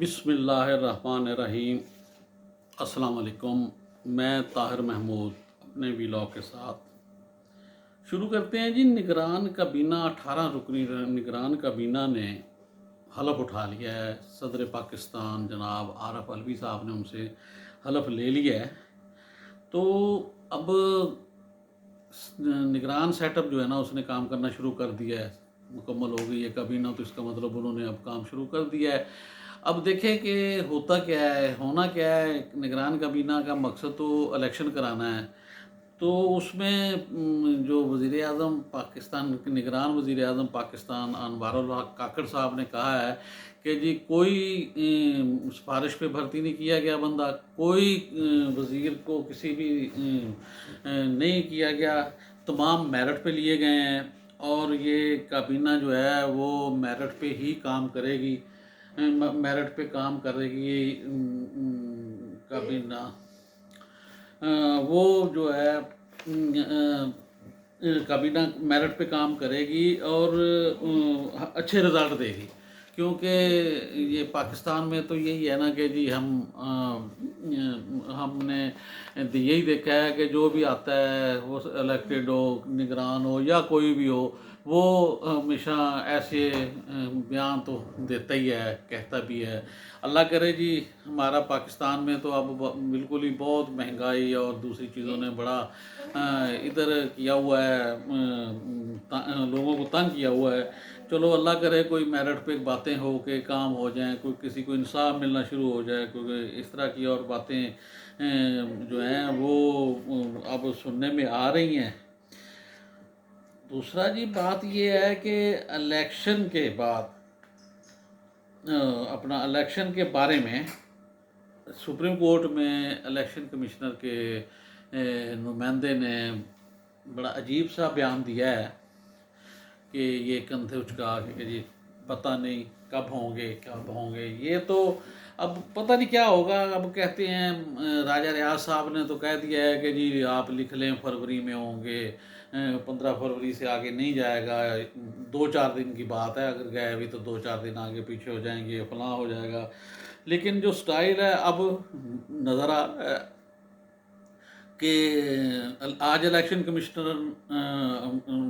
بسم اللہ الرحمن الرحیم۔ السلام علیکم، میں طاہر محمود اپنے ویلاگ کے ساتھ شروع کرتے ہیں۔ جی، نگران کابینہ 18 رکنی نگران کابینہ نے حلف اٹھا لیا ہے۔ صدر پاکستان جناب عارف علوی صاحب نے ان سے حلف لے لیا ہے۔ تو اب نگران سیٹ اپ جو ہے نا، اس نے کام کرنا شروع کر دیا ہے، مکمل ہو گئی ہے کابینہ، تو اس کا مطلب انہوں نے اب کام شروع کر دیا ہے۔ اب دیکھیں کہ ہوتا کیا ہے، ہونا کیا ہے۔ نگران کابینہ کا مقصد تو الیکشن کرانا ہے، تو اس میں جو وزیر اعظم پاکستان کے نگران وزیر اعظم پاکستان انوار الحق کاکڑ صاحب نے کہا ہے کہ جی کوئی سفارش پہ بھرتی نہیں کیا گیا بندہ، کوئی وزیر کو کسی بھی نہیں کیا گیا، تمام میرٹ پہ لیے گئے ہیں، اور یہ کابینہ جو ہے وہ میرٹ پہ ہی کام کرے گی، میرٹ پہ کام کرے گی کابینہ۔ وہ جو ہے کابینہ میرٹ پہ کام کرے گی اور اچھے رزلٹ دے گی، کیونکہ یہ پاکستان میں تو یہی ہے نا کہ جی ہم نے یہی دیکھا ہے کہ جو بھی آتا ہے، وہ الیکٹڈ ہو، نگران ہو یا کوئی بھی ہو، وہ ہمیشہ ایسے بیان تو دیتا ہی ہے، کہتا بھی ہے۔ اللہ کرے جی ہمارا پاکستان میں تو اب بالکل ہی بہت مہنگائی اور دوسری چیزوں نے بڑا ادھر کیا ہوا ہے، لوگوں کو تنگ کیا ہوا ہے۔ چلو اللہ کرے کوئی میرٹ پہ باتیں ہو کے کام ہو جائیں، کوئی کسی کو انصاف ملنا شروع ہو جائے، کیونکہ اس طرح کی اور باتیں جو ہیں وہ اب سننے میں آ رہی ہیں۔ دوسرا جی بات یہ ہے کہ الیکشن کے بعد الیکشن کے بارے میں سپریم کورٹ میں الیکشن کمشنر کے نمائندے نے بڑا عجیب سا بیان دیا ہے کہ یہ کندھے اچکا کہ جی پتہ نہیں کب ہوں گے، یہ تو اب پتہ نہیں کیا ہوگا۔ اب کہتے ہیں راجہ ریاض صاحب نے تو کہہ دیا ہے کہ جی آپ لکھ لیں فروری میں ہوں گے، 15 فروری سے آگے نہیں جائے گا، 2-4 دن کی بات ہے، اگر گئے ابھی تو 2-4 دن آگے پیچھے ہو جائیں گے، فلاں ہو جائے گا۔ لیکن جو سٹائل ہے اب نظر آ رہا ہے کہ آج الیکشن کمشنر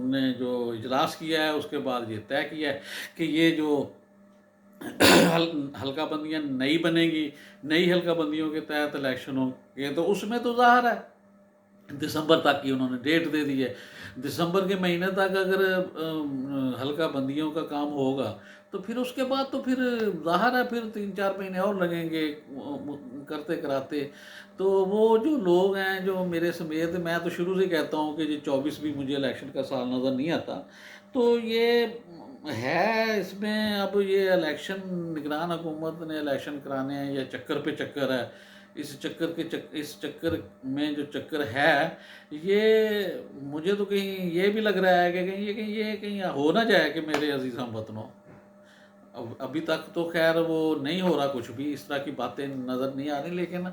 نے جو اجلاس کیا ہے، اس کے بعد یہ طے کیا ہے کہ یہ جو حلقہ بندیاں نئی بنے گی، نئی حلقہ بندیوں کے تحت الیکشن ہوں گے، تو اس میں تو ظاہر ہے دسمبر تک کی انہوں نے ڈیٹ دے دی ہے۔ دسمبر کے مہینے تک اگر حلقہ بندیوں کا کام ہوگا تو پھر اس کے بعد تو پھر ظاہر ہے پھر 3-4 مہینے اور لگیں گے کرتے کراتے۔ تو وہ جو لوگ ہیں جو میرے سمیت، میں تو شروع سے کہتا ہوں کہ جی 24 بھی مجھے الیکشن کا سال نظر نہیں آتا، تو یہ ہے اس میں اب یہ الیکشن نگران حکومت نے الیکشن کرانے ہیں یا چکر پہ چکر ہے۔ اس چکر میں جو چکر ہے، یہ مجھے تو کہیں یہ بھی لگ رہا ہے کہ کہیں ہو نہ جائے کہ میرے عزیز ہم وطنوں، ابھی تک تو خیر وہ نہیں ہو رہا، کچھ بھی اس طرح کی باتیں نظر نہیں آ رہی، لیکن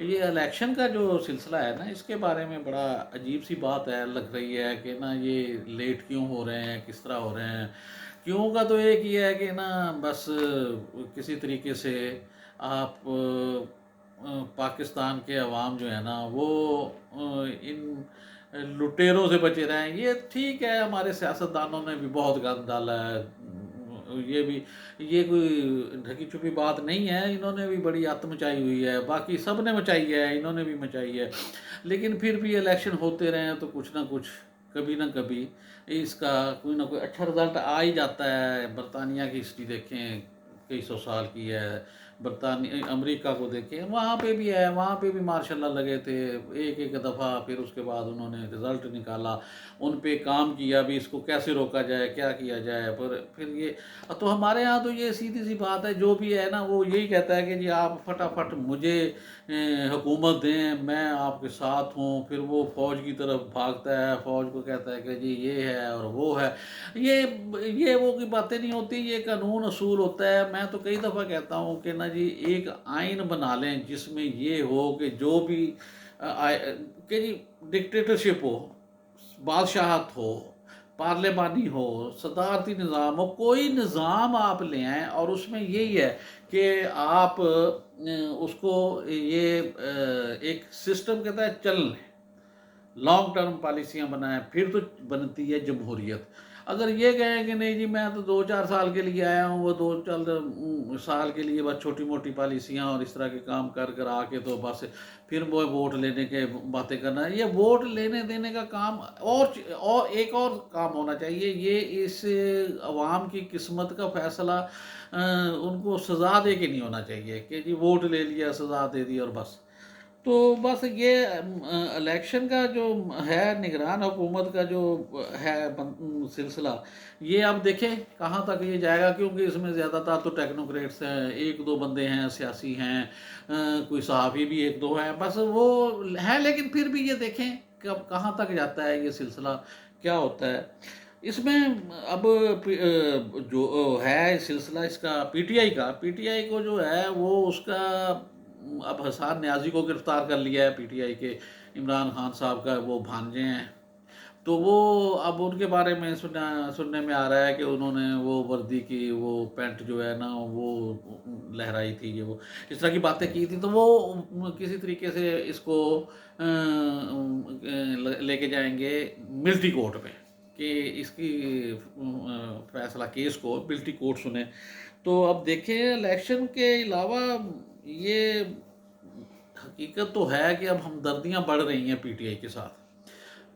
یہ الیکشن کا جو سلسلہ ہے نا، اس کے بارے میں بڑا عجیب سی بات ہے، لگ رہی ہے کہ نا یہ لیٹ کیوں ہو رہے ہیں، کس طرح ہو رہے ہیں۔ کیوں کا تو ایک یہ ہے کہ نا بس کسی طریقے سے آپ پاکستان کے عوام جو ہے نا وہ ان لٹیروں سے بچے رہیں۔ یہ ٹھیک ہے، ہمارے سیاستدانوں نے بھی بہت گند ڈالا ہے، یہ کوئی ڈھکی چھپی بات نہیں ہے، انہوں نے بھی بڑی آت مچائی ہوئی ہے، باقی سب نے مچائی ہے، انہوں نے بھی مچائی ہے، لیکن پھر بھی الیکشن ہوتے رہے ہیں تو کچھ نہ کچھ کبھی نہ کبھی اس کا کوئی نہ کوئی اچھا رزلٹ آ ہی جاتا ہے۔ برطانیہ کی ہسٹری دیکھیں، کئی سو سال کی ہے، امریکہ کو دیکھیں، وہاں پہ بھی ہے، وہاں پہ بھی ماشاء اللہ لگے تھے ایک دفعہ، پھر اس کے بعد انہوں نے رزلٹ نکالا، ان پہ کام کیا بھی، اس کو کیسے روکا جائے، کیا کیا جائے۔ پھر یہ تو ہمارے ہاں تو یہ سیدھی سی بات ہے، جو بھی ہے نا وہ یہی کہتا ہے کہ جی آپ فٹافٹ مجھے حکومت دیں، میں آپ کے ساتھ ہوں۔ پھر وہ فوج کی طرف بھاگتا ہے، فوج کو کہتا ہے کہ جی یہ ہے اور وہ ہے۔ یہ وہ کی باتیں نہیں ہوتی، یہ قانون اصول ہوتا ہے۔ میں تو کئی دفعہ کہتا ہوں کہ نا جی ایک آئین بنا لیں جس میں یہ ہو کہ جو بھی کہ جی ڈکٹیٹرشپ ہو، بادشاہت ہو، پارلیمانی ہو، صدارتی نظام ہو، کوئی نظام آپ لے آئیں اور اس میں یہی ہے کہ آپ اس کو یہ ایک سسٹم کے تحت چل لیں، لانگ ٹرم پالیسیاں بنائیں، پھر تو بنتی ہے جمہوریت۔ اگر یہ کہیں کہ نہیں جی میں تو 2-4 سال کے لیے آیا ہوں، وہ 2-4 سال کے لیے بس چھوٹی موٹی پالیسیاں اور اس طرح کے کام کر کر آ کے تو بس پھر وہ ووٹ لینے کے باتیں کرنا ہے، یہ ووٹ لینے دینے کا کام اور ایک اور کام ہونا چاہیے، یہ اس عوام کی قسمت کا فیصلہ ان کو سزا دے کے نہیں ہونا چاہیے کہ جی ووٹ لے لیا سزا دے دی اور بس۔ تو بس یہ الیکشن کا جو ہے نگران حکومت کا جو ہے سلسلہ، یہ آپ دیکھیں کہاں تک یہ جائے گا، کیونکہ اس میں زیادہ تر تو ٹیکنوکریٹس ہیں، 1-2 بندے ہیں سیاسی ہیں، کوئی صحافی بھی 1-2 ہیں، بس وہ ہیں، لیکن پھر بھی یہ دیکھیں کہ اب کہاں تک جاتا ہے یہ سلسلہ، کیا ہوتا ہے اس میں۔ اب جو ہے سلسلہ اس کا پی ٹی آئی کو جو ہے وہ اس کا اب حسان نیازی کو گرفتار کر لیا ہے پی ٹی آئی کے، عمران خان صاحب کا وہ بھانجے ہیں، تو وہ اب ان کے بارے میں سننے میں آ رہا ہے کہ انہوں نے وہ وردی کی وہ پینٹ جو ہے نا وہ لہرائی تھی، یہ وہ اس طرح کی باتیں کی تھی، تو وہ کسی طریقے سے اس کو لے کے جائیں گے ملٹری کورٹ پہ کہ اس کی فیصلہ کیس کو ملٹری کورٹ سنیں۔ تو اب دیکھیں الیکشن کے علاوہ یہ حقیقت تو ہے کہ اب ہمدردیاں بڑھ رہی ہیں پی ٹی آئی کے ساتھ،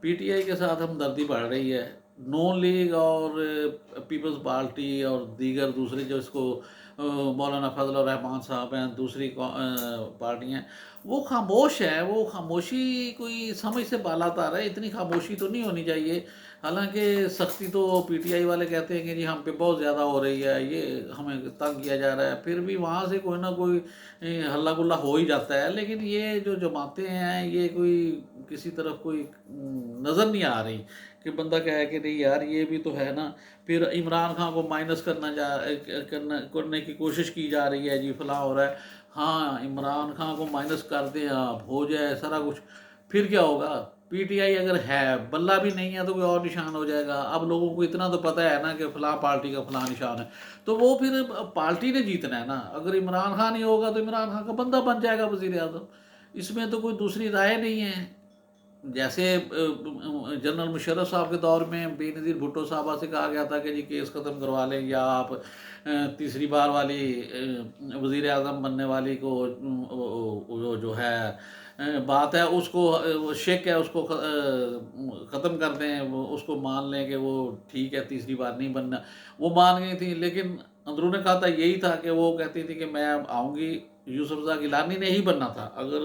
پی ٹی آئی کے ساتھ ہمدردی بڑھ رہی ہے، نون لیگ اور پیپلز پارٹی اور دیگر دوسرے جو اس کو مولانا فضل الرحمان صاحب ہیں، دوسری پارٹیاں وہ خاموش ہیں، وہ خاموشی کوئی سمجھ سے بالا تر ہے، اتنی خاموشی تو نہیں ہونی چاہیے، حالانکہ سختی تو پی ٹی آئی والے کہتے ہیں کہ جی ہم پہ بہت زیادہ ہو رہی ہے، یہ ہمیں تنگ کیا جا رہا ہے، پھر بھی وہاں سے کوئی نہ کوئی ہلہ گلہ ہو ہی جاتا ہے، لیکن یہ جو جماعتیں ہیں یہ کوئی کسی طرف کوئی نظر نہیں آ رہی کہ بندہ کہے کہ نہیں یار یہ بھی تو ہے نا۔ پھر عمران خان کو مائنس کرنے کی کوشش کی جا رہی ہے، جی فلاں ہو رہا ہے، ہاں عمران خان کو مائنس کر دیں آپ، ہو جائے سارا کچھ، پھر کیا ہوگا؟ پی ٹی آئی اگر ہے بلہ بھی نہیں ہے تو کوئی اور نشان ہو جائے گا، اب لوگوں کو اتنا تو پتہ ہے نا کہ فلاں پارٹی کا فلاں نشان ہے، تو وہ پھر پارٹی نے جیتنا ہے نا، اگر عمران خان ہی ہوگا تو عمران خان کا بندہ بن جائے گا وزیر اعظم، اس میں تو کوئی دوسری رائے نہیں ہے۔ جیسے جنرل مشرف صاحب کے دور میں بے نظیر بھٹو صاحبہ سے کہا گیا تھا کہ جی کیس ختم کروا لیں یا آپ تیسری بار والی وزیر اعظم بننے والی کو جو ہے بات ہے اس کو شک ہے اس کو ختم کر دیں، وہ اس کو مان لیں کہ وہ ٹھیک ہے تیسری بار نہیں بننا، وہ مان گئی تھی، لیکن اندرون کھاتا یہی تھا کہ وہ کہتی تھی کہ میں آؤں گی، یوسف رضا گیلانی نے ہی بننا تھا، اگر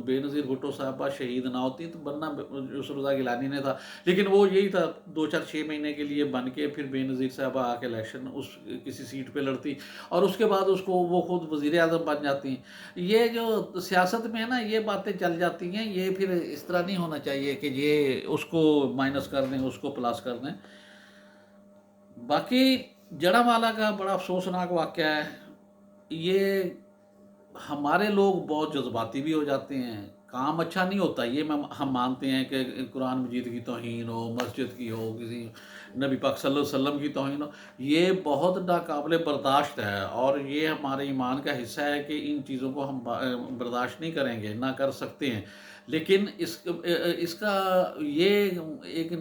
بے نظیر بھٹو صاحبہ شہید نہ ہوتی تو بننا یوسف رضا گیلانی نے تھا، لیکن وہ یہی تھا 2-4-6 مہینے کے لیے بن کے پھر بے نظیر صاحبہ آ کے الیکشن اس کسی سیٹ پہ لڑتی اور اس کے بعد اس کو وہ خود وزیر اعظم بن جاتی ہیں۔ یہ جو سیاست میں ہے نا یہ باتیں چل جاتی ہیں، یہ پھر اس طرح نہیں ہونا چاہیے کہ یہ اس کو مائنس کر دیں اس کو پلس کر دیں۔ باقی جڑا مالا کا بڑا افسوسناک واقعہ ہے، یہ ہمارے لوگ بہت جذباتی بھی ہو جاتے ہیں، کام اچھا نہیں ہوتا، یہ ہم مانتے ہیں کہ قرآن مجید کی توہین ہو، مسجد کی ہو، کسی نبی پاک صلی اللہ علیہ وسلم کی توہین ہو، یہ بہت ناقابل برداشت ہے اور یہ ہمارے ایمان کا حصہ ہے کہ ان چیزوں کو ہم برداشت نہیں کریں گے، نہ کر سکتے ہیں، لیکن اس کا یہ ایک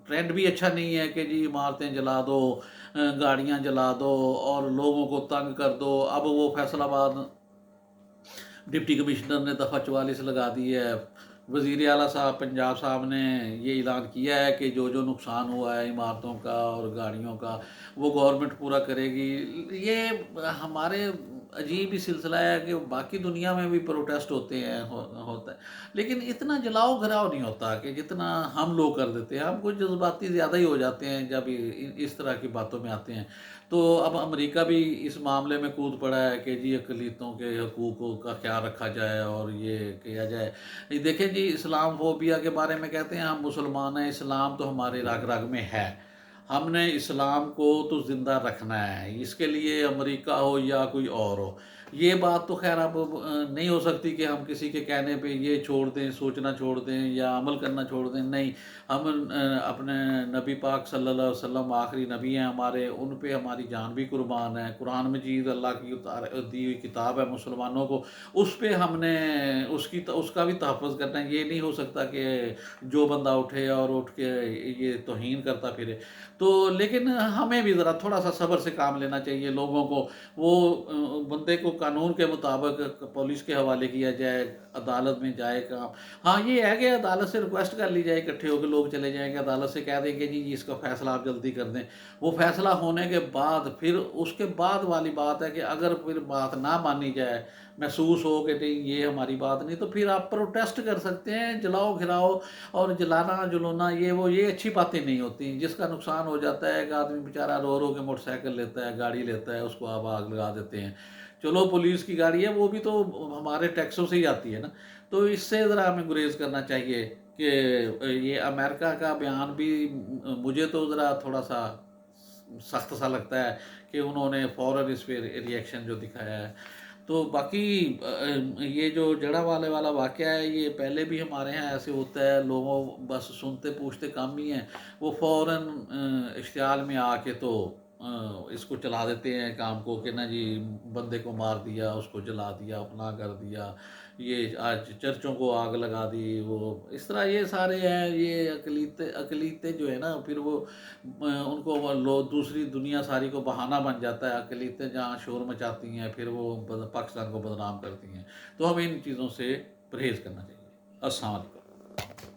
ٹرینڈ بھی اچھا نہیں ہے کہ جی عمارتیں جلا دو، گاڑیاں جلا دو اور لوگوں کو تنگ کر دو۔ اب وہ فیصل آباد ڈپٹی کمشنر نے دفعہ 44 لگا دی ہے، وزیر اعلیٰ صاحب پنجاب صاحب نے یہ اعلان کیا ہے کہ جو نقصان ہوا ہے عمارتوں کا اور گاڑیوں کا وہ گورنمنٹ پورا کرے گی۔ یہ ہمارے عجیب ہی سلسلہ ہے کہ باقی دنیا میں بھی پروٹیسٹ ہوتے ہیں ہوتا ہے، لیکن اتنا جلاؤ گھراؤ نہیں ہوتا کہ جتنا ہم لوگ کر دیتے ہیں، ہم کچھ جذباتی زیادہ ہی ہو جاتے ہیں جب اس طرح کی باتوں میں آتے ہیں۔ تو اب امریکہ بھی اس معاملے میں کود پڑا ہے کہ جی اقلیتوں کے حقوق کا خیال رکھا جائے اور یہ کیا جائے۔ دیکھیں جی اسلام فوبیا کے بارے میں کہتے ہیں ہم مسلمان ہیں، اسلام تو ہمارے رگ رگ میں ہے، ہم نے اسلام کو تو زندہ رکھنا ہے، اس کے لیے امریکہ ہو یا کوئی اور ہو، یہ بات تو خیر اب نہیں ہو سکتی کہ ہم کسی کے کہنے پہ یہ چھوڑ دیں، سوچنا چھوڑ دیں یا عمل کرنا چھوڑ دیں، نہیں، ہم اپنے نبی پاک صلی اللہ علیہ وسلم آخری نبی ہیں ہمارے، ان پہ ہماری جان بھی قربان ہے، قرآن مجید اللہ کی دی ہوئی کتاب ہے مسلمانوں کو، اس پہ ہم نے اس کا بھی تحفظ کرنا ہے۔ یہ نہیں ہو سکتا کہ جو بندہ اٹھے اور اٹھ کے یہ توہین کرتا پھرے، تو لیکن ہمیں بھی ذرا تھوڑا سا صبر سے کام لینا چاہیے لوگوں کو، وہ بندے کو قانون کے مطابق پولیس کے حوالے کیا جائے، عدالت میں جائے کام۔ ہاں یہ ہے کہ عدالت سے ریکویسٹ کر لی جائے، اکٹھے ہو کے لوگ چلے جائیں گے عدالت سے، کہہ دیں کہ جی اس کا فیصلہ آپ جلدی کر دیں۔ وہ فیصلہ ہونے کے بعد پھر اس کے بعد والی بات ہے کہ اگر پھر بات نہ مانی جائے، محسوس ہو کہ نہیں یہ ہماری بات نہیں، تو پھر آپ پروٹیسٹ کر سکتے ہیں، جلاؤ گھراؤ اور جلانا جلونا یہ اچھی باتیں نہیں ہوتی۔ جس کا نقصان ہو جاتا ہے، ایک آدمی بیچارہ رو رو کے موٹر سائیکل لیتا ہے، گاڑی لیتا ہے، اس کو آپ آگ لگا دیتے ہیں۔ چلو پولیس کی گاڑی ہے، وہ بھی تو ہمارے ٹیکسوں سے ہی آتی ہے نا، تو اس سے ذرا ہمیں گریز کرنا چاہیے کہ یہ امریکہ کا بیان بھی مجھے تو ذرا تھوڑا سا سخت سا لگتا ہے کہ انہوں نے فوراً اس پہ ری ایکشن جو دکھایا ہے۔ تو باقی یہ جو جڑا والے والا واقعہ ہے، یہ پہلے بھی ہمارے ہاں ایسے ہوتا ہے، لوگوں بس سنتے پوچھتے کام ہی ہیں، وہ فوراً اشتعال میں آ کے تو اس کو چلا دیتے ہیں کام کو کہ نا جی بندے کو مار دیا، اس کو جلا دیا، اپنا کر دیا، یہ آج چرچوں کو آگ لگا دی، وہ اس طرح یہ سارے ہیں، یہ اقلیتیں جو ہے نا، پھر وہ ان کو دوسری دنیا ساری کو بہانہ بن جاتا ہے، اقلیتیں جہاں شور مچاتی ہیں پھر وہ پاکستان کو بدنام کرتی ہیں۔ تو ہمیں ان چیزوں سے پرہیز کرنا چاہیے۔ السلام علیکم۔